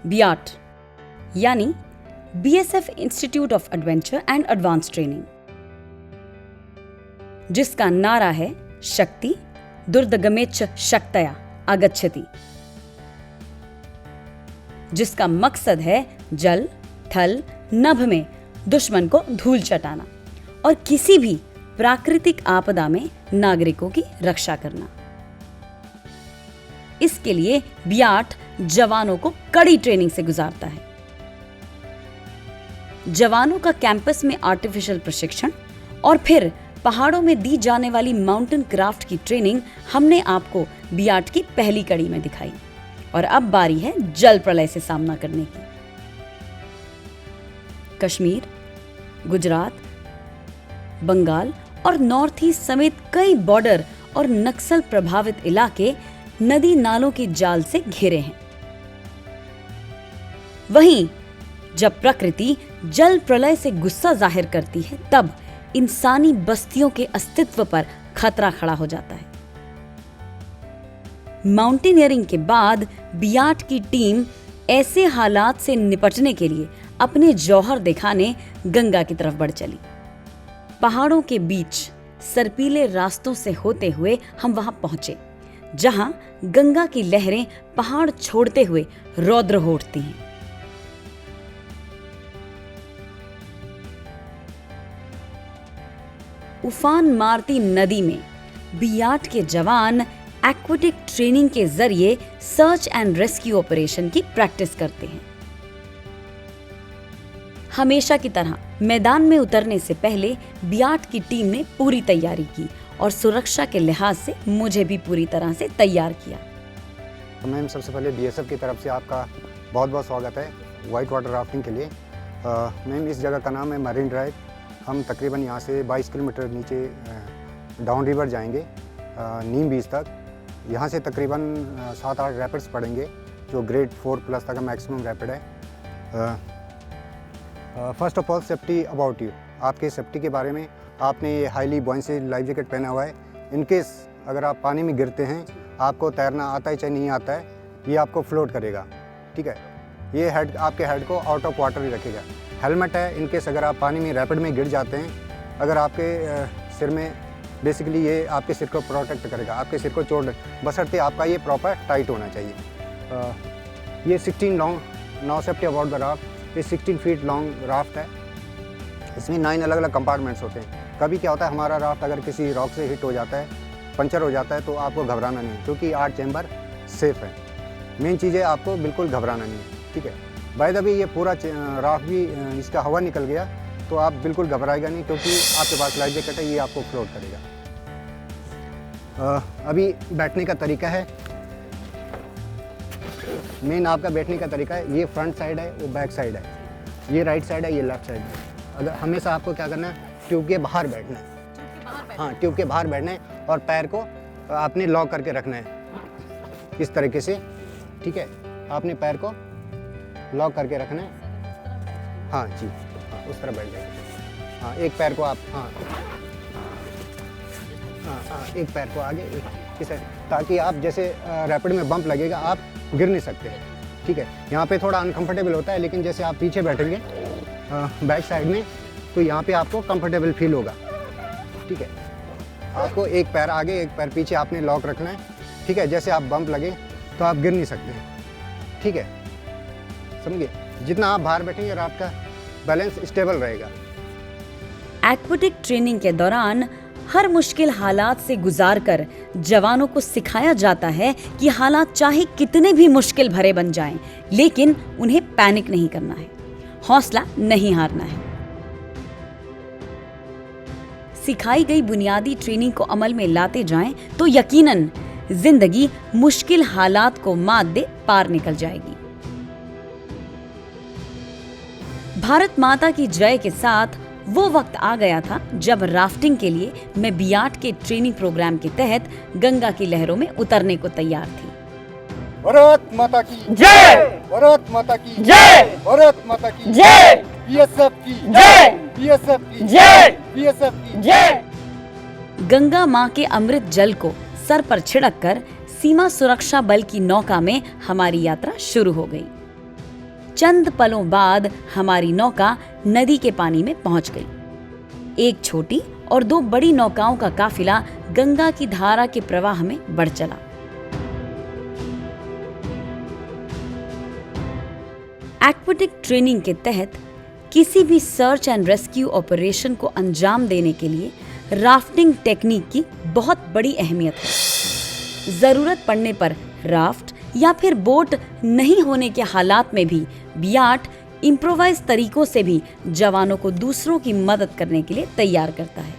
बियाट यानी BSF institute of adventure and advance training, जिसका नारा है शक्ति दुर्दगमेच्छ शक्तया आगच्छति, जिसका मकसद है जल थल नभ में दुश्मन को धूल चटाना और किसी भी प्राकृतिक आपदा में नागरिकों की रक्षा करना। इसके लिए बियाट जवानों को कड़ी ट्रेनिंग से गुजारता है। जवानों का कैंपस में आर्टिफिशियल प्रशिक्षण और फिर पहाड़ों में दी जाने वाली माउंटेन क्राफ्ट की ट्रेनिंग हमने आपको बियाट की पहली कड़ी में दिखाई और अब बारी है जल प्रलय से सामना करने की। कश्मीर, गुजरात, बंगाल और नॉर्थ ईस्ट समेत कई बॉर्डर और नक्सल प्रभावित इलाके नदी नालों के जाल से घिरे हैं। वहीं जब प्रकृति जल प्रलय से गुस्सा जाहिर करती है तब इंसानी बस्तियों के अस्तित्व पर खतरा खड़ा हो जाता है। माउंटेनियरिंग के बाद बियाट की टीम ऐसे हालात से निपटने के लिए अपने जौहर दिखाने गंगा की तरफ बढ़ चली। पहाड़ों के बीच सर्पीले रास्तों से होते हुए हम वहां पहुंचे, जहां गंगा की लहरें पहाड़ छोड़ते हुए रौद्र हो उठती हैं। उफान मारती नदी में बियाट के जवान एक्वेटिक ट्रेनिंग के जरिए सर्च एंड रेस्क्यू ऑपरेशन की प्रैक्टिस करते हैं। हमेशा की तरह मैदान में उतरने से पहले बियाट की टीम ने पूरी तैयारी की और सुरक्षा के लिहाज से मुझे भी पूरी तरह से तैयार किया। तो मैम, सबसे पहले बीएसएफ की तरफ से आपका बहुत बहुत स्वागत है वाइट वाटर राफ्टिंग के लिए। मैम, इस जगह का नाम है मरीन ड्राइव। हम तकरीबन यहाँ से 22 किलोमीटर नीचे डाउन रिवर जाएंगे नीम बीच तक। यहाँ से तकरीबन 7-8 रैपिड्स पड़ेंगे जो ग्रेड 4+ तक का मैक्सिमम रैपिड है। First of all safety about you, आपके सेफ्टी के बारे में आपने ये हाईली बॉयंसी लाइफ जैकेट पहना हुआ है। इनकेस अगर आप पानी में गिरते हैं, आपको तैरना आता है चाहे नहीं आता है, ये आपको फ्लोट करेगा, ठीक है। ये हेड आपके हेड को आउट ऑफ वाटर ही रखेगा। हेलमेट है, इनकेस अगर आप पानी में रैपिड में गिर जाते हैं, अगर आपके सिर में बेसिकली ये आपके सिर को प्रोटेक्ट करेगा, आपके सिर को चोट, बशर्ते आपका ये प्रॉपर टाइट होना चाहिए। ये 16 long now safety about the raft, ये 16 फीट लॉन्ग राफ्ट है। इसमें 9 अलग अलग कंपार्टमेंट्स होते हैं। कभी क्या होता है, हमारा राफ्ट अगर किसी रॉक से हिट हो जाता है, पंचर हो जाता है, तो आपको घबराना नहीं है क्योंकि 8 चैम्बर सेफ है। मेन चीज़ है आपको बिल्कुल घबराना नहीं है, ठीक है। बाय द वे ये पूरा राफ्ट भी इसका हवा निकल गया तो आप बिल्कुल घबराएगा नहीं क्योंकि आपके पास लाइफ जैकेट है, ये आपको फ्लोट करेगा। अभी बैठने का तरीका है, मेन आपका बैठने का तरीका है, ये फ्रंट साइड है, वो बैक साइड है, ये राइट साइड है, ये लेफ्ट साइड है। अगर हमेशा आपको क्या करना है, ट्यूब के बाहर बैठना है। हाँ, ट्यूब के बाहर बैठना है और पैर को आपने लॉक करके रखना है इस तरीके से, ठीक है। आपने पैर को लॉक करके रखना है। हाँ जी, हाँ, उस तरह बैठ जाएगा। हाँ, एक पैर को आप हाँ एक पैर को आगे, एक इस, ताकि आप जैसे रैपिड में बम्प लगेगा आप गिर नहीं सकते, ठीक है। यहाँ पे थोड़ा अनकंफर्टेबल होता है, लेकिन जैसे आप पीछे बैठेंगे बैक साइड में, तो यहाँ पे आपको कंफर्टेबल फील होगा, ठीक है। आपको एक पैर आगे एक पैर पीछे आपने लॉक रखना है, ठीक है। जैसे आप बम्प लगे तो आप गिर नहीं सकते हैं, ठीक है, समझिए। जितना आप बाहर बैठेंगे राफ्ट का बैलेंस स्टेबल रहेगा। एक्वेटिक ट्रेनिंग के दौरान हर मुश्किल हालात से गुजारकर जवानों को सिखाया जाता है कि हालात चाहे कितने भी मुश्किल भरे बन जाएं, लेकिन उन्हें पैनिक नहीं करना है, हौसला नहीं हारना है। सिखाई गई बुनियादी ट्रेनिंग को अमल में लाते जाएं तो यकीनन जिंदगी मुश्किल हालात को मात दे पार निकल जाएगी। भारत माता की जय के साथ वो वक्त आ गया था जब राफ्टिंग के लिए मैं बियाट के ट्रेनिंग प्रोग्राम के तहत गंगा की लहरों में उतरने को तैयार थी। भारत माता की जय, भारत माता की जय, भारत माता की जय, बीएसएफ की जय, बीएसएफ की जय, बीएसएफ की जय। गंगा मां के अमृत जल को सर पर छिड़क कर सीमा सुरक्षा बल की नौका में हमारी यात्रा शुरू हो गई। चंद पलों बाद हमारी नौका नदी के पानी में पहुंच गई। एक छोटी और 2 बड़ी नौकाओं का काफिला गंगा की धारा के प्रवाह में बढ़ चला। एक्वेटिक ट्रेनिंग के तहत किसी भी सर्च एंड रेस्क्यू ऑपरेशन को अंजाम देने के लिए राफ्टिंग टेक्निक की बहुत बड़ी अहमियत है। जरूरत पड़ने पर राफ्ट या फिर बोट नहीं होने के हालात में भी बियाट इम्प्रोवाइज तरीकों से भी जवानों को दूसरों की मदद करने के लिए तैयार करता है।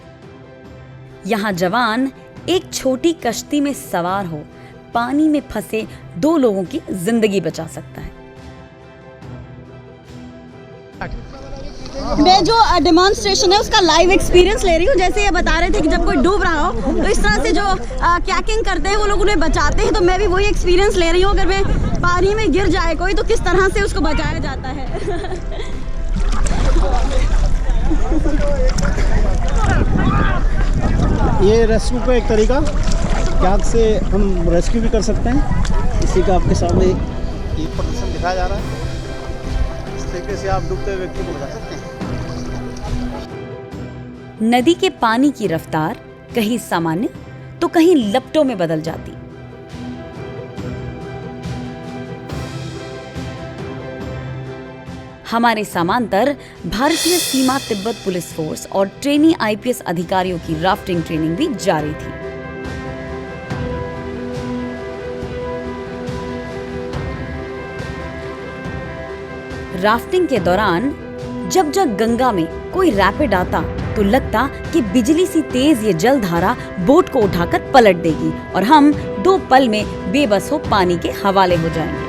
यहाँ जवान एक छोटी कश्ती में सवार हो पानी में फंसे 2 लोगों की जिंदगी बचा सकता है। मैं जो डेमोन्स्ट्रेशन है उसका लाइव एक्सपीरियंस ले रही हूँ। जैसे ये बता रहे थे कि जब कोई डूब रहा हो तो इस तरह से जो कैकिंग करते हैं वो लोग उन्हें बचाते हैं, तो मैं भी वही एक्सपीरियंस ले रही हूँ। अगर मैं पानी में गिर जाए कोई तो किस तरह से उसको बचाया जाता है। ये रेस्क्यू का एक तरीका, कैद से हम रेस्क्यू भी कर सकते हैं। इसी का आपके सामने एक प्रदर्शन दिखाया जा रहा है। इस तरीके से आप डूबते हुए व्यक्ति को बचा सकते हैं। नदी के पानी की रफ्तार कहीं सामान्य तो कहीं लपटों में बदल जाती। हमारे समांतर भारतीय सीमा तिब्बत पुलिस फोर्स और ट्रेनी आईपीएस अधिकारियों की राफ्टिंग ट्रेनिंग भी जारी थी। राफ्टिंग के दौरान जब जब गंगा में कोई रैपिड आता तो लगता कि बिजली सी तेज ये जलधारा बोट को उठाकर पलट देगी और हम 2 पल में बेबस हो पानी के हवाले हो जाएंगे।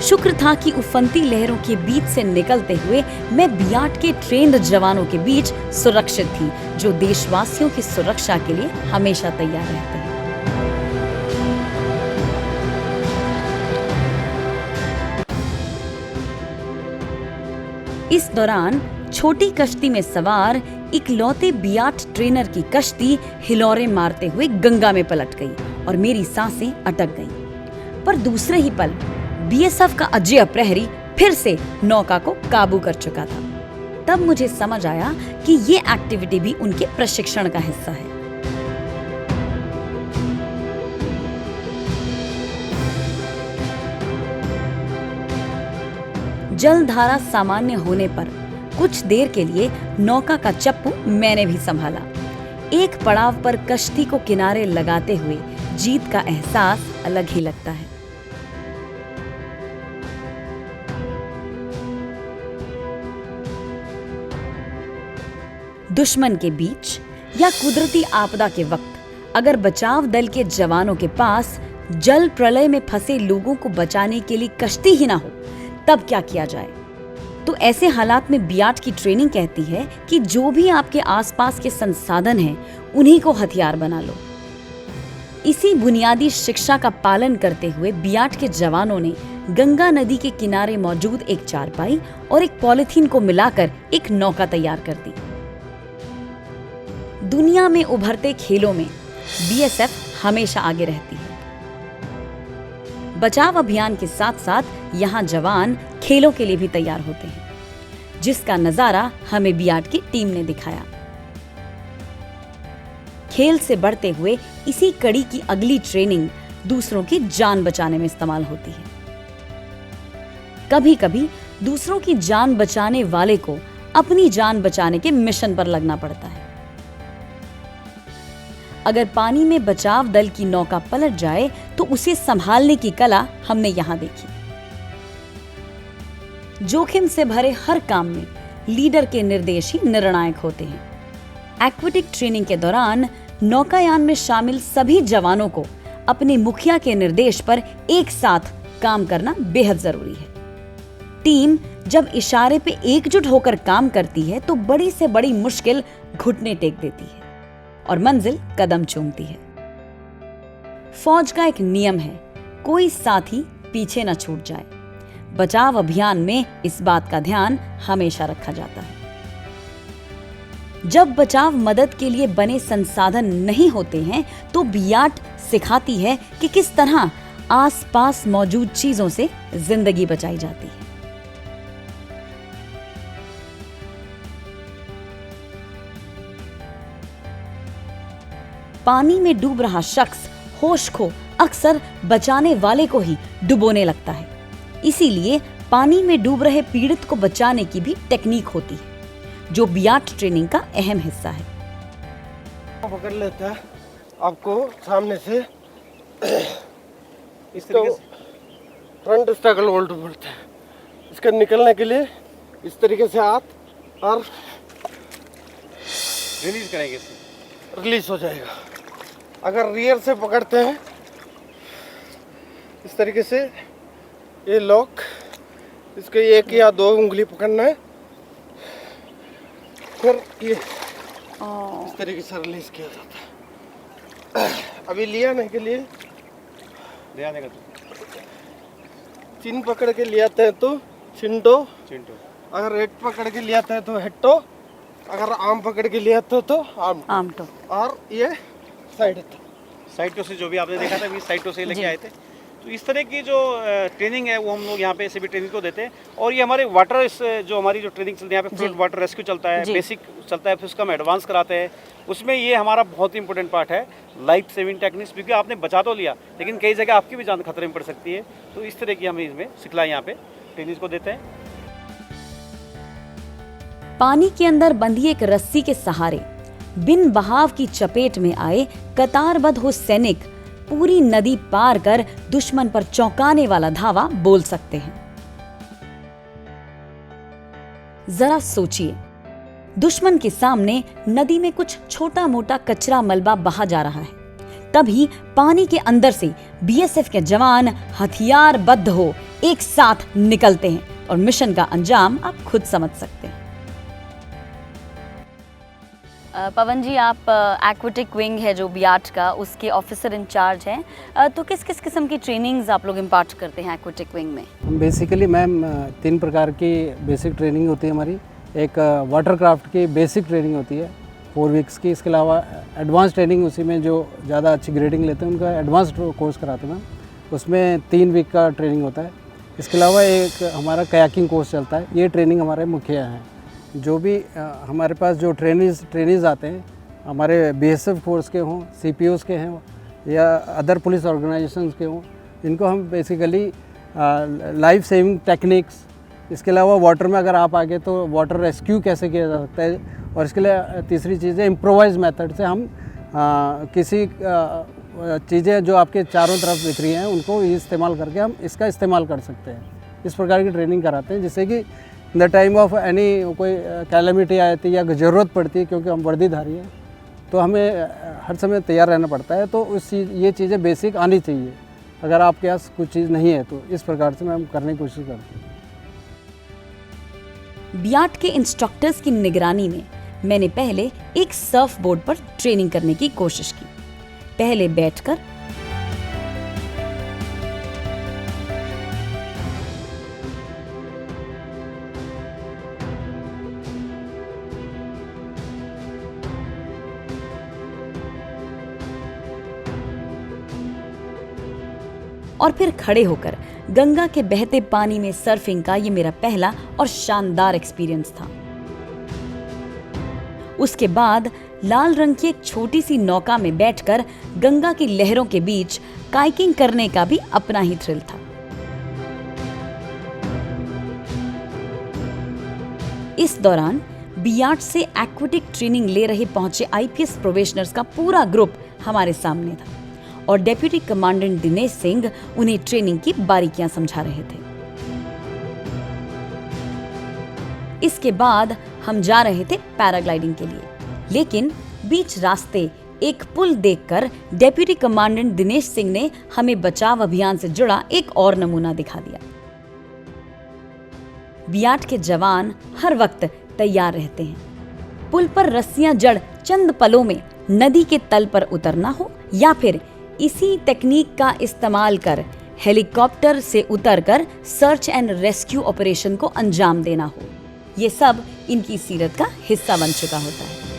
शुक्र था कि उफनती लहरों के बीच से निकलते हुए मैं बियाट के ट्रेंड जवानों के बीच सुरक्षित थी, जो देशवासियों की सुरक्षा के लिए हमेशा तैयार रहते हैं। इस दौरान छोटी कश्ती में सवार इकलौते बियाट ट्रेनर की कश्ती हिलोरे मारते हुए गंगा में पलट गई और मेरी सांसें अटक गईं। पर दूसरे ही पल बीएसएफ का अजय प्रहरी फिर से नौका को काबू कर चुका था। तब मुझे समझ आया कि ये एक्टिविटी भी उनके प्रशिक्षण का हिस्सा है। जलधारा सामान्य होने पर कुछ देर के लिए नौका का चप्पू मैंने भी संभाला। एक पड़ाव पर कश्ती को किनारे लगाते हुए जीत का एहसास अलग ही लगता है। दुश्मन के बीच या कुदरती आपदा के वक्त अगर बचाव दल के जवानों के पास जल प्रलय में फंसे लोगों को बचाने के लिए कश्ती ही ना हो, तब क्या किया जाए? तो ऐसे हालात में बियाट की ट्रेनिंग कहती है कि जो भी आपके आसपास के संसाधन हैं, उन्हीं को हथियार बना लो। इसी बुनियादी शिक्षा का पालन करते हुए बियाट के जवानों ने गंगा नदी के किनारे मौजूद एक चारपाई और एक पॉलिथीन को मिलाकर एक नौका तैयार कर दी। दुनिया में उभरते खेलों में बीएसएफ हमेशा आगे रहती है। बचाव अभियान के साथ साथ यहाँ जवान खेलों के लिए भी तैयार होते हैं, जिसका नजारा हमें बियाट की टीम ने दिखाया। खेल से बढ़ते हुए इसी कड़ी की अगली ट्रेनिंग दूसरों की जान बचाने में इस्तेमाल होती है। कभी कभी दूसरों की जान बचाने वाले को अपनी जान बचाने के मिशन पर लगना पड़ता है। अगर पानी में बचाव दल की नौका पलट जाए तो उसे संभालने की कला हमने यहां देखी। जोखिम से भरे हर काम में लीडर के निर्देश ही निर्णायक होते हैं। एक्वेटिक ट्रेनिंग के दौरान नौकायान में शामिल सभी जवानों को अपने मुखिया के निर्देश पर एक साथ काम करना बेहद जरूरी है। टीम जब इशारे पे एकजुट होकर काम करती है तो बड़ी से बड़ी मुश्किल घुटने टेक देती है और मंजिल कदम चूमती है। फौज का एक नियम है, कोई साथी पीछे न छूट जाए। बचाव अभियान में इस बात का ध्यान हमेशा रखा जाता है। जब बचाव मदद के लिए बने संसाधन नहीं होते हैं तो बियाट सिखाती है कि किस तरह आसपास मौजूद चीजों से जिंदगी बचाई जाती है। पानी में डूब रहा शख्स होश खो अक्सर बचाने वाले को ही डुबोने लगता है। इसीलिए पानी में डूब रहे पीड़ित को बचाने की भी टेक्निक होती है, जो बियाट ट्रेनिंग का अहम हिस्सा है। पकड़ लेता है आपको सामने से, इसको फ्रंट स्ट्रगल होल्ड बोलते हैं। इसके निकलने के लिए इस तरीके से हाथ और रिलीज करेंगे, रिलीज हो जाएगा। अगर रियर से पकड़ते हैं इस तरीके से, ये लॉक, इसके एक या दो उंगली पकड़ना है, फिर ये इस तरीके से रिलीज किया जाता है। अभी लिया नहीं के लिए ध्यान देगा तो चिन पकड़ के ले आते हैं तो चिंटो, चिंटू, अगर हेड पकड़ के ले आते हैं तो हेट्टो, अगर आम पकड़ के ले आते हो तो आमटो। और ये साइड साइटो से जो भी आपने देखा था अभी साइटो से लेके आए थे। तो इस तरह की जो ट्रेनिंग है वो हम लोग यहाँ पे ऐसे भी ट्रेनिंग को देते हैं। और ये हमारे वाटर जो हमारी जो ट्रेनिंग चलती है यहाँ पे फ्लड वाटर रेस्क्यू चलता है, बेसिक चलता है, फिर उसका हम एडवांस कराते हैं। उसमें ये हमारा बहुत ही इंपॉर्टेंट पार्ट है, लाइफ सेविंग टेक्निक्स, क्योंकि आपने बचा तो लिया लेकिन कई जगह आपकी भी जान खतरे में पड़ सकती है। तो इस तरह की हमें इसमें सिखलाई यहाँ पे ट्रेनिंग को देते हैं। पानी के अंदर बंधी एक रस्सी के सहारे बिन बहाव की चपेट में आए कतारबद्ध हो सैनिक पूरी नदी पार कर दुश्मन पर चौंकाने वाला धावा बोल सकते हैं। जरा सोचिए, दुश्मन के सामने नदी में कुछ छोटा मोटा कचरा मलबा बहा जा रहा है, तभी पानी के अंदर से बीएसएफ के जवान हथियारबद्ध हो एक साथ निकलते हैं और मिशन का अंजाम आप खुद समझ सकते हैं। पवन जी, आप एक्वाटिक विंग है जो बियाट का, उसके ऑफिसर इंचार्ज हैं, तो किस किस किस्म की ट्रेनिंग्स आप लोग इम्पार्ट करते हैं एक्वाटिक विंग में? बेसिकली मैम 3 प्रकार की बेसिक ट्रेनिंग होती है हमारी। एक वाटरक्राफ्ट की बेसिक ट्रेनिंग होती है 4 वीक्स की। इसके अलावा एडवांस ट्रेनिंग, उसी में जो ज़्यादा अच्छी ग्रेडिंग लेते हैं उनका एडवांस कोर्स कराते हैं मैम, उसमें 3 वीक का ट्रेनिंग होता है। इसके अलावा एक हमारा कयाकिंग कोर्स चलता है। ये ट्रेनिंग हमारे मुख्य हैं। जो भी हमारे पास जो ट्रेनीज आते हैं, हमारे बीएसएफ फोर्स के हों, सीपीओज़ के हों या अदर पुलिस ऑर्गेनाइजेशंस के हों, इनको हम बेसिकली लाइफ सेविंग टेक्निक्स, इसके अलावा वाटर में अगर आप आगे तो वाटर रेस्क्यू कैसे किया जा सकता है, और इसके लिए तीसरी चीज़ है इम्प्रोवाइज मेथड से हम किसी चीज़ें जो आपके चारों तरफ दिख रही हैं उनको इस्तेमाल करके हम इसका इस्तेमाल कर सकते हैं। इस प्रकार की ट्रेनिंग कराते हैं, जिससे कि द टाइम ऑफ एनी कोई कैलेमिटी आती है या ज़रूरत पड़ती है, क्योंकि हम वर्दीधारी हैं तो हमें हर समय तैयार रहना पड़ता है। तो ये चीज़ें बेसिक आनी चाहिए। अगर आपके पास कुछ चीज़ नहीं है तो इस प्रकार से हम करने की कोशिश करते हैं। बियाट के इंस्ट्रक्टर्स की निगरानी में मैंने पहले एक सर्फ बोर्ड पर ट्रेनिंग करने की कोशिश की। पहले बैठकर और फिर खड़े होकर गंगा के बहते पानी में सर्फिंग का ये मेरा पहला और शानदार एक्सपीरियंस था। उसके बाद लाल रंग की एक छोटी सी नौका में बैठकर गंगा की लहरों के बीच काइकिंग करने का भी अपना ही थ्रिल था। इस दौरान बियाट से एक्वाटिक ट्रेनिंग ले रहे पहुंचे आईपीएस प्रोबेशनर्स का पूरा ग्रुप हमारे सामने था और डेप्यूटी कमांडेंट दिनेश सिंह उन्हें ट्रेनिंग की बारीकियां समझा रहे थे। इसके बाद हम जा रहे थे पैराग्लाइडिंग के लिए, लेकिन बीच रास्ते एक पुल देखकर डेप्यूटी कमांडेंट दिनेश सिंह ने हमें बचाव अभियान से जुड़ा एक और नमूना दिखा दिया। बियाट के जवान हर वक्त तैयार रहते हैं। पुल पर रस्सियां जड़ चंद पलों में नदी के तल पर उतरना हो या फिर इसी तकनीक का इस्तेमाल कर हेलीकॉप्टर से उतरकर सर्च एंड रेस्क्यू ऑपरेशन को अंजाम देना हो, ये सब इनकी सीरत का हिस्सा बन चुका होता है।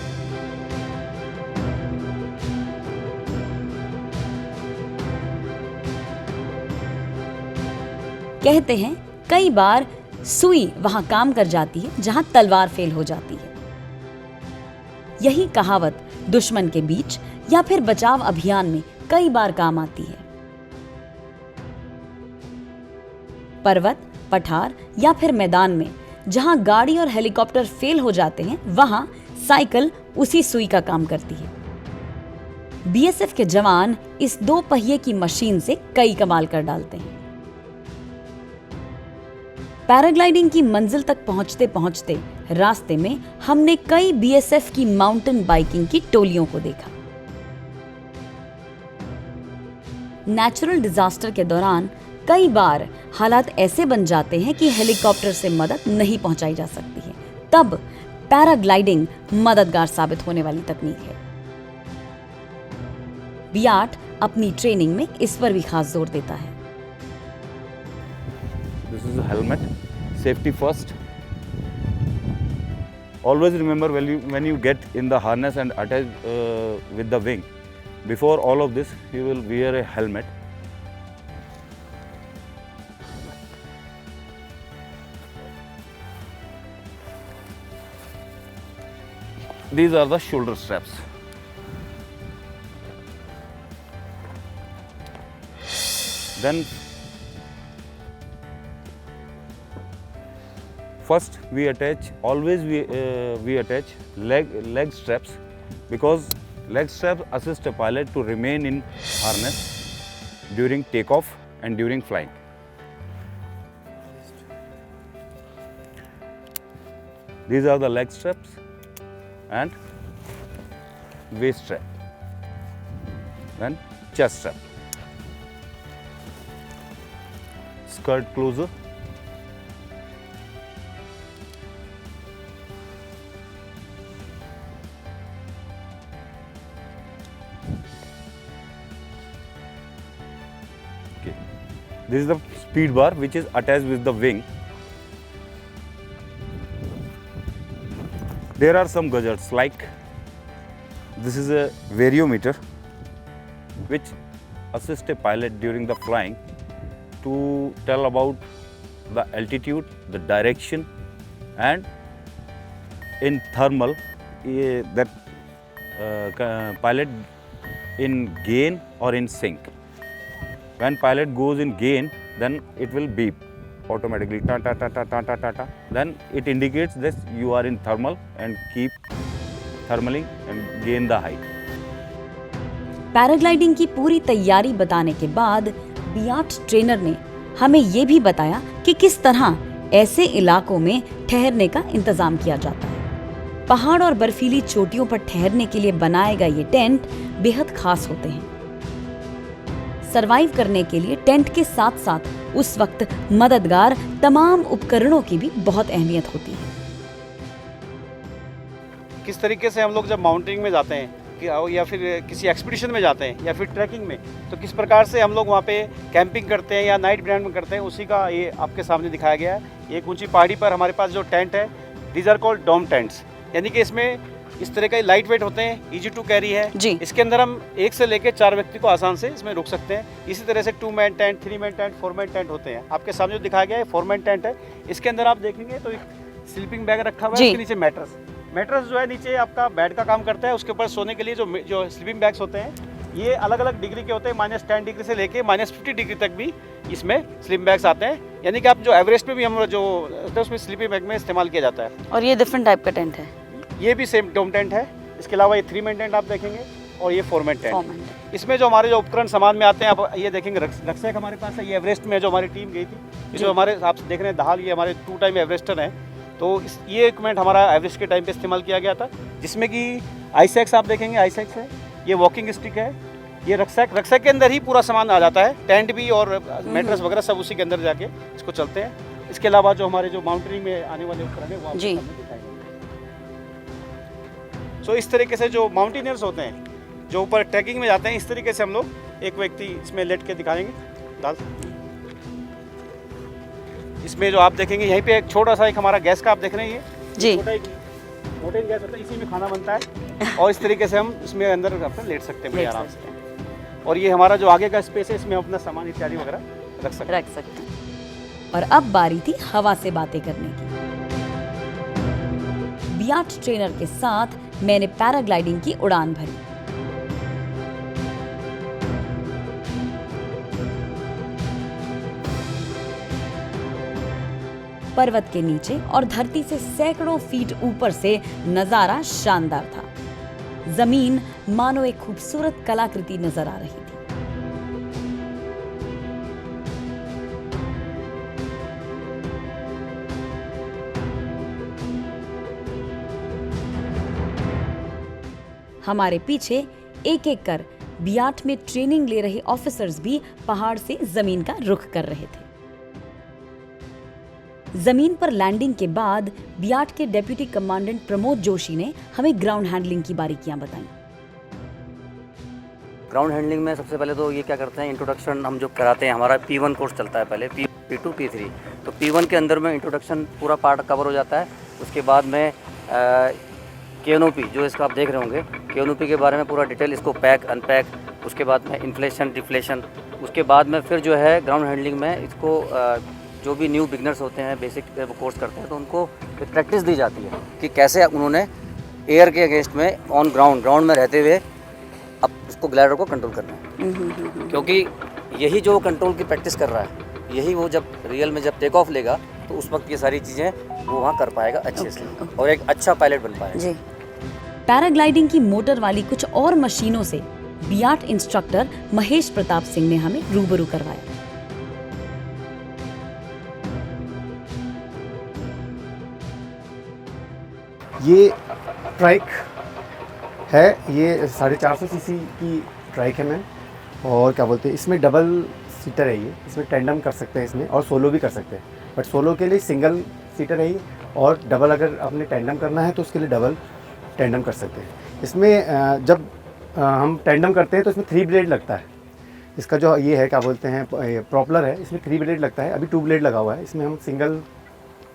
कहते हैं कई बार सुई वहां काम कर जाती है जहां तलवार फेल हो जाती है। यही कहावत दुश्मन के बीच या फिर बचाव अभियान में कई बार काम आती है। पर्वत, पठार या फिर मैदान में जहां गाड़ी और हेलीकॉप्टर फेल हो जाते हैं, वहां साइकिल उसी सुई का काम करती है। बीएसएफ के जवान इस 2 पहिए की मशीन से कई कमाल कर डालते हैं। पैराग्लाइडिंग की मंजिल तक पहुंचते पहुंचते रास्ते में हमने कई बीएसएफ की माउंटेन बाइकिंग की टोलियों को देखा। नेचुरल डिजास्टर के दौरान कई बार हालात ऐसे बन जाते हैं कि हेलीकॉप्टर से मदद नहीं पहुंचाई जा सकती है। तब पैराग्लाइडिंग मददगार साबित होने वाली तकनीक है। बियाट अपनी ट्रेनिंग में इस पर भी खास जोर देता है। This is a helmet. Safety first. Always remember when you get in the harness and attach with the wing. Before all of this, you will wear a helmet. These are the shoulder straps. Then first we attach, always we attach leg straps, because leg straps assist a pilot to remain in harness during takeoff and during flying. These are the leg straps and waist strap, then chest strap, skirt closer, okay. This is the speed bar which is attached with the wing. There are some gadgets like this is a variometer which assists a pilot during the flying to tell about the altitude, the direction, and in thermal that pilot in gain or in sync. When pilot goes in gain, then it will beep automatically, ta ta ta ta ta ta ta ta. Then it indicates that you are in thermal and keep thermaling and gain the height. Paragliding की पूरी तैयारी बताने के बाद बियाट trainer ने हमें ये भी बताया कि किस तरह ऐसे इलाकों में ठहरने का इंतजाम किया जाता है। पहाड़ और बर्फीली चोटियों पर ठहरने के लिए बनाए गए ये टेंट बेहद खास होते हैं। सरवाइव करने के लिए टेंट के साथ साथ उस वक्त मददगार तमाम उपकरणों की भी बहुत अहमियत होती है। किस तरीके से हम लोग जब माउंटेनिंग में जाते हैं या फिर किसी एक्सपीडिशन में जाते हैं या फिर ट्रैकिंग में, तो किस प्रकार से हम लोग वहाँ पे कैंपिंग करते हैं या नाइट ब्रैंड करते हैं, उसी का ये आपके सामने दिखाया गया है। एक ऊंची पहाड़ी पर हमारे पास जो टेंट है, these are called dome tents, यानी कि इसमें इस तरह का लाइट वेट होते हैं, इजी टू कैरी है जी। इसके अंदर हम 1 से लेकर 4 व्यक्ति को आसान से इसमें रुक सकते हैं। इसी तरह से 2 man tent, 3 man tent, 4 man tent होते हैं। आपके सामने जो दिखाया गया है 4 मैन टेंट है। इसके अंदर आप देखेंगे तो एक स्लीपिंग बैग रखा हुआ है, उसके नीचे मैट्रेस जो है नीचे आपका बेड का काम करता है। उसके ऊपर सोने के लिए जो स्लीपिंग बैग्स होते हैं, ये अलग अलग डिग्री के होते हैं, -10 डिग्री से लेके -50 डिग्री तक भी इसमें स्लीपिंग बैग्स आते हैं। यानी कि आप जो एवरेस्ट पे भी हम जो उसमें स्लीपिंग बैग में इस्तेमाल किया जाता है। और ये डिफरेंट टाइप का टेंट है, ये भी सेम डोम टेंट है। इसके अलावा ये 3 मैन टेंट आप देखेंगे और ये 4 मैन टेंट। इसमें जो हमारे जो उपकरण सामान में आते हैं, आप ये देखेंगे रक्सैक हमारे पास है। ये एवरेस्ट में जो हमारी टीम गई थी, ये जो हमारे आप देख रहे हैं दहाल, ये हमारे 2 टाइम एवरेस्टर हैं। तो ये इक्विपमेंट हमारा एवरेस्ट के टाइम पे इस्तेमाल किया गया था, जिसमें कि आईसैक्स आप देखेंगे, आईसैक्स है, ये वॉकिंग स्टिक है, ये रक्सैक के अंदर ही पूरा सामान आ जाता है, टेंट भी और मैट्रेस वगैरह सब उसी के अंदर जाके इसको चलते हैं। इसके अलावा जो हमारे जो माउंटेनिंग में आने वाले उपकरण है वो आपको सामने दिखाएंगे। सो इस तरीके से जो माउंटेनियर्स होते हैं, जो ऊपर ट्रैकिंग में जाते हैं, इस तरीके से हम लोग एक व्यक्ति इसमें लेट के दिखाएंगे। इसमें जो आप देखेंगे यहीं पे एक छोटा सा एक हमारा गैस का आप देख रहे हैं, ये जी छोटा एक मोटेन गैस होता है, इसी में खाना बनता है। और इस तरीके से हम इसमें अंदर अपना लेट सकते हैं आराम से। और ये हमारा जो आगे का स्पेस है, इसमें अपना सामान इत्यादि वगैरह रख सकते हैं। और अब बारी थी हवा से बातें करने की। बियाट ट्रेनर के साथ मैंने पैराग्लाइडिंग की उड़ान भरी। पर्वत के नीचे और धरती से सैकड़ों फीट ऊपर से नजारा शानदार था। जमीन मानो एक खूबसूरत कलाकृति नजर आ रही थी। हमारे पीछे एक एक कर बियाट में ट्रेनिंग ले रहे ऑफिसर्स भी पहाड़ से जमीन का रुख कर रहे थे। जमीन पर लैंडिंग के बाद बियाट के डेप्यूटी कमांडेंट प्रमोद जोशी ने हमें ग्राउंड हैंडलिंग की बारीकियां बताई। ग्राउंड हैंडलिंग में सबसे पहले तो ये क्या करते हैं, इंट्रोडक्शन हम जो कराते हैं, हमारा P1 कोर्स चलता है पहले, P2 P3। तो P1 के अंदर में इंट्रोडक्शन पूरा पार्ट कवर हो जाता है। उसके बाद में KNOP जो इसका आप देख रहे होंगे, KNOP के बारे में पूरा डिटेल, इसको पैक अनपैक, उसके बाद में इन्फ्लेशन डिफ्लेशन, उसके बाद में फिर जो है ग्राउंड हैंडलिंग में इसको जो भी न्यू बिगनर्स होते हैं, बेसिक कोर्स करते हैं, तो उनको एक प्रैक्टिस दी जाती है कि कैसे उन्होंने एयर के अगेंस्ट में ऑन ग्राउंड में रहते हुए अब उसको ग्लाइडर को कंट्रोल करना है। क्योंकि यही जो कंट्रोल की प्रैक्टिस कर रहा है, यही वो जब रियल में जब टेक ऑफ लेगा तो उस वक्त ये सारी चीज़ें वो वहाँ कर पाएगा अच्छे से और एक अच्छा पायलट बन पाएगा। जी। पैराग्लाइडिंग की मोटर वाली कुछ और मशीनों से बियाट इंस्ट्रक्टर महेश प्रताप सिंह ने हमें रूबरू करवाया। ये ट्राइक है, ये 450 सीसी की ट्राइक है मैम। और क्या बोलते हैं, इसमें डबल सीटर है ये, इसमें टेंडम कर सकते हैं इसमें, और सोलो भी कर सकते हैं। बट सोलो के लिए सिंगल सीटर है ये, और डबल अगर आपने टेंडम करना है तो उसके लिए डबल टेंडम कर सकते हैं। इसमें जब हम टेंडम करते हैं तो इसमें 3 ब्लेड लगता है। इसका जो ये है क्या बोलते हैं प्रॉपलर है, इसमें 3 ब्लेड लगता है, अभी 2 ब्लेड लगा हुआ है। इसमें हम सिंगल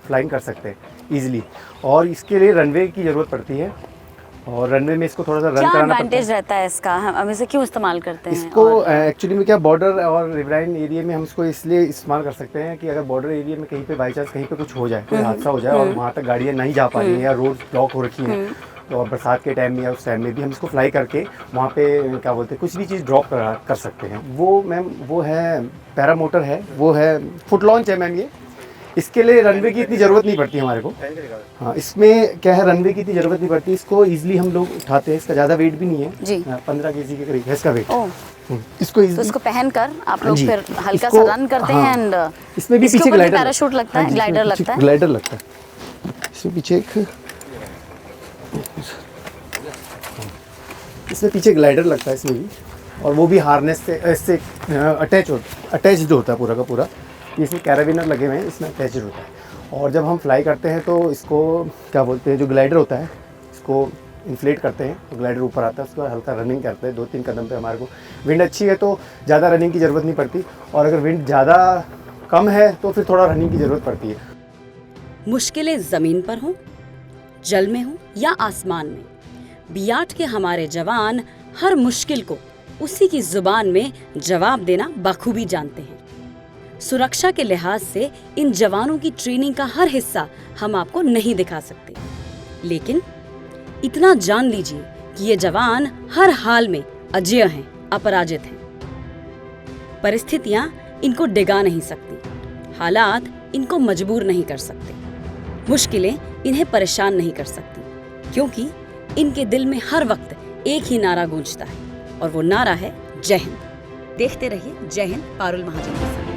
फ्लाइंग कर सकते हैं ईजिली, और इसके लिए रनवे की ज़रूरत पड़ती है, और रनवे में इसको थोड़ा सा रन कराना पड़ता है। क्या एडवांटेज रहता है इसका, हम इसे क्यों इस्तेमाल करते हैं? इसको एक्चुअली में क्या, बॉर्डर और रिवराइन एरिया में हम इसको इसलिए इस्तेमाल कर सकते हैं कि अगर बॉर्डर एरिया में कहीं पे बाई चांस कहीं पे कुछ हो जाए, कोई हादसा हो जाए और वहाँ तक गाड़ियाँ नहीं जा पा रही हैं या रोड ब्लॉक हो रखी हैं, तो बरसात के टाइम में या उस टाइम में भी हम इसको फ्लाई करके वहाँ पे क्या बोलते हैं कुछ भी चीज़ ड्रॉप कर सकते हैं। वो मैम वो है पैरामोटर है, वो है फुट लॉन्च है मैम। ये इसके लिए रनवे की इतनी ज़रूरत नहीं पड़ती हमारे को। हाँ, इसमें क्या है, रनवे की इतनी ज़रूरत नहीं पड़ती, इसको ईजिली हम लोग उठाते हैं। इसका ज़्यादा वेट भी नहीं है जी, 15 केजी के करीब है इसका वेट। इसको तो इसको पहनकर आप लोग फिर हल्का सा रन करते हैं। एंड इसमें भी पीछे ग्लाइडर पैराशूट लगता है, ग्लाइडर लगता है, ग्लाइडर लगता है इसमें पीछे इसमें पीछे ग्लाइडर लगता है इसमें भी, और वो भी हार्नेस से इससे अटैच्ड होता है पूरा का पूरा। इसमें कैराबिनर लगे हुए हैं, इसमें अटैच्ड होता है। और जब हम फ्लाई करते हैं तो इसको क्या बोलते हैं, जो ग्लाइडर होता है इसको इन्फ्लेट करते हैं तो ग्लाइडर ऊपर आता है, उसको हल्का रनिंग करते हैं 2-3 कदम पे। हमारे को विंड अच्छी है तो ज़्यादा रनिंग की ज़रूरत नहीं पड़ती, और अगर विंड ज़्यादा कम है तो फिर थोड़ा रनिंग की ज़रूरत पड़ती है। मुश्किलें ज़मीन पर हों, जल में हों या आसमान में, बियाट के हमारे जवान हर मुश्किल को उसी की जुबान में जवाब देना बखूबी जानते हैं। सुरक्षा के लिहाज से इन जवानों की ट्रेनिंग का हर हिस्सा हम आपको नहीं दिखा सकते, लेकिन इतना जान लीजिए कि ये जवान हर हाल में अजेय हैं, अपराजित हैं। परिस्थितियां इनको डिगा नहीं सकती, हालात इनको मजबूर नहीं कर सकते, मुश्किलें इन्हें परेशान नहीं कर सकती, क्योंकि इनके दिल में हर वक्त एक ही नारा गूंजता है, और वो नारा है जय हिंद। देखते रहिए जय हिंद पारुल महाजन के साथ।